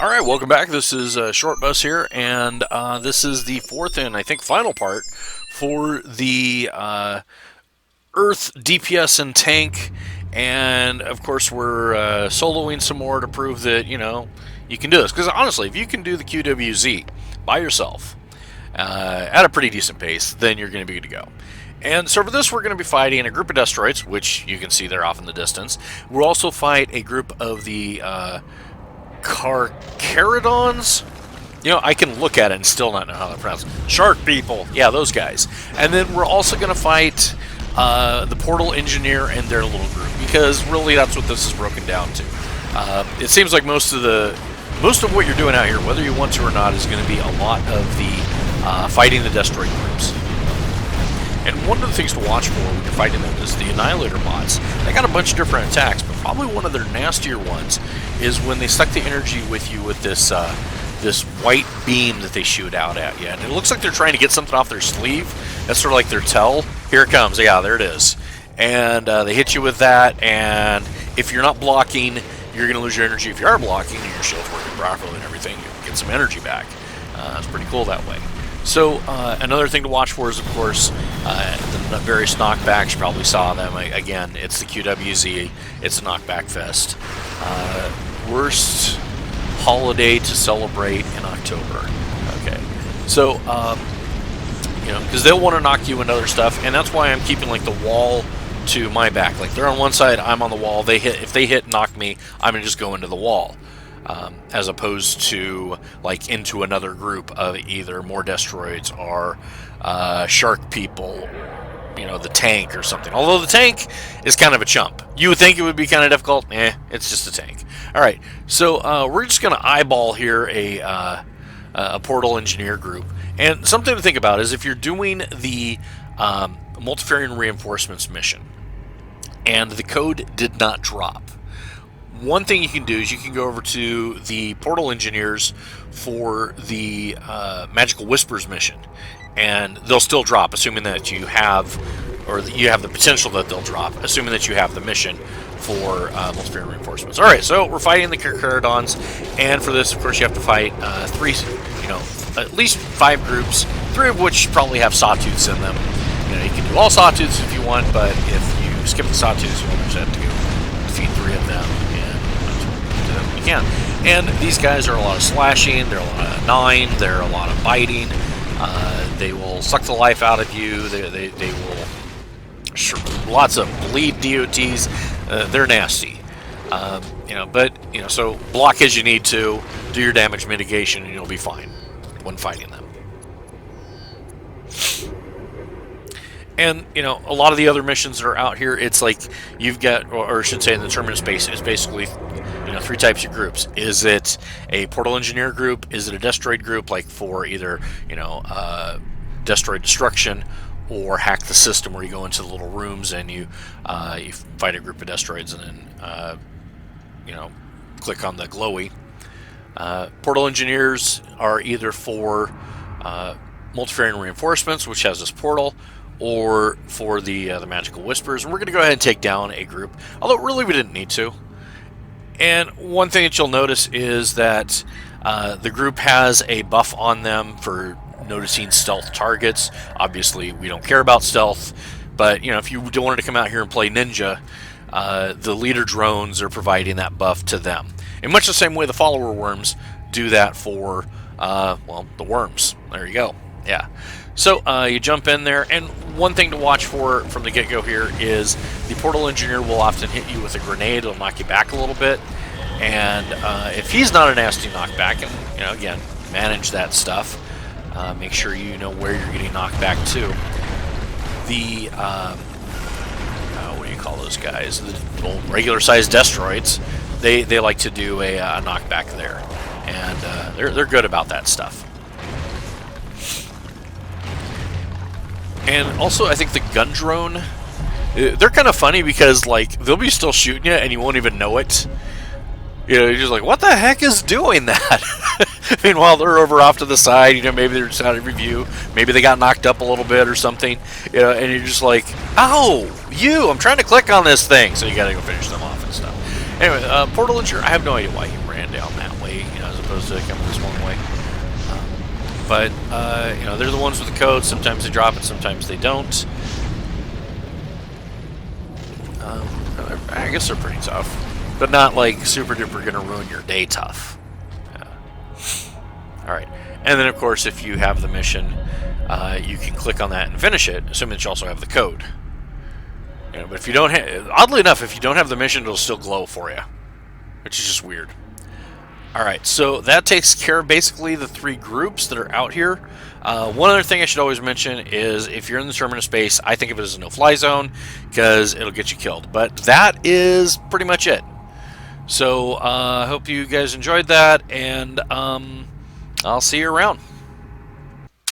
Alright, welcome back. This is Short Bus here, and this is the fourth and I think final part for the Earth DPS and tank. And of course, we're soloing some more to prove that, you can do this. Because honestly, if you can do the QWZ by yourself at a pretty decent pace, then you're going to be good to go. And so for this, we're going to be fighting a group of destroids, which you can see there off in the distance. We'll also fight a group of the Carcharodons. I can look at it and still not know how to pronounce it. Shark people. Yeah, those guys. And then we're also going to fight the Portal Engineer and their little group, because really that's what this is broken down to. It seems like most of what you're doing out here, whether you want to or not, is going to be a lot of the fighting the destroid groups. And one of the things to watch for when you're fighting them is the Annihilator bots. They got a bunch of different attacks, but probably one of their nastier ones is when they suck the energy with you with this this white beam that they shoot out at you. And it looks like they're trying to get something off their sleeve. That's sort of like their tell. Here it comes. Yeah, there it is. And they hit you with that, and if you're not blocking, you're going to lose your energy. If you are blocking and your shield's working properly and everything, you can get some energy back. It's pretty cool that way. So another thing to watch for is, of course, the various knockbacks. You probably saw them. Again, it's the QWZ. It's a knockback fest. Worst holiday to celebrate in October. Okay, so because they'll want to knock you into other stuff, and that's why I'm keeping like the wall to my back. Like they're on one side, I'm on the wall. If they hit knock me, I'm gonna just go into the wall. As opposed to like into another group of either more destroids or shark people, the tank or something. Although the tank is kind of a chump. You would think it would be kind of difficult. It's just a tank. All right, so we're just going to eyeball here a Portal Engineer group. And something to think about is if you're doing the Multifarian Reinforcements mission and the code did not drop, one thing you can do is you can go over to the Portal Engineers for the Magical Whispers mission, and they'll still drop, assuming that you have, or that you have the potential that they'll drop, assuming that you have the mission for Multifarian Reinforcements. All right, so we're fighting the Carcharodons, and for this, of course, you have to fight at least 5 groups, 3 of which probably have sawtooths in them. You can do all sawtooths if you want, but if you skip the sawtooths, you'll just have to go defeat 3 of them. You can. And these guys are a lot of slashing, they're a lot of gnawing, they're a lot of biting. They will suck the life out of you. They will lots of bleed DOTs. They're nasty. So block as you need to, do your damage mitigation, and you'll be fine when fighting them. And, a lot of the other missions that are out here, it's like you've got, or I should say in the Terminus base, it's basically, 3 types of groups. Is it a Portal Engineer group? Is it a Destroid group, like for either, Destroid Destruction or Hack the System, where you go into the little rooms and you fight a group of Destroids and then, click on the glowy. Portal Engineers are either for Multifarian Reinforcements, which has this portal, or for the Magical Whispers. And we're going to go ahead and take down a group, although really we didn't need to. And one thing that you'll notice is that the group has a buff on them for noticing stealth targets. Obviously, we don't care about stealth, but if you wanted to come out here and play ninja, the leader drones are providing that buff to them. In much the same way the follower worms do that for, the worms. There you go. Yeah. So you jump in there, and one thing to watch for from the get-go here is the Portal Engineer will often hit you with a grenade. It'll knock you back a little bit, and if he's not a nasty knockback, and again, manage that stuff. Make sure you know where you're getting knocked back to. The what do you call those guys? The old regular-sized destroids. They like to do a knockback there, and they're good about that stuff. And also, I think the gun drone, they're kind of funny because, like, they'll be still shooting you and you won't even know it. You're just like, what the heck is doing that? Meanwhile, they're over off to the side, maybe they're just out of review. Maybe they got knocked up a little bit or something, and you're just like, ow, I'm trying to click on this thing. So you gotta go finish them off and stuff. Anyway, Portal Engineer, I have no idea why he ran down that way. As a opposed to coming this one way. But you know, they're the ones with the code. Sometimes they drop it, sometimes they don't. I guess they're pretty tough, but not like super duper gonna ruin your day tough. All right, and then of course, if you have the mission, you can click on that and finish it, assuming that you also have the code. You know, but if you don't have, oddly enough, if you don't have the mission, it'll still glow for you, which is just weird. Alright, so that takes care of basically the 3 groups that are out here. One other thing I should always mention is if you're in the Terminus space, I think of it as a no-fly zone because it'll get you killed. But that is pretty much it. So I hope you guys enjoyed that, and I'll see you around.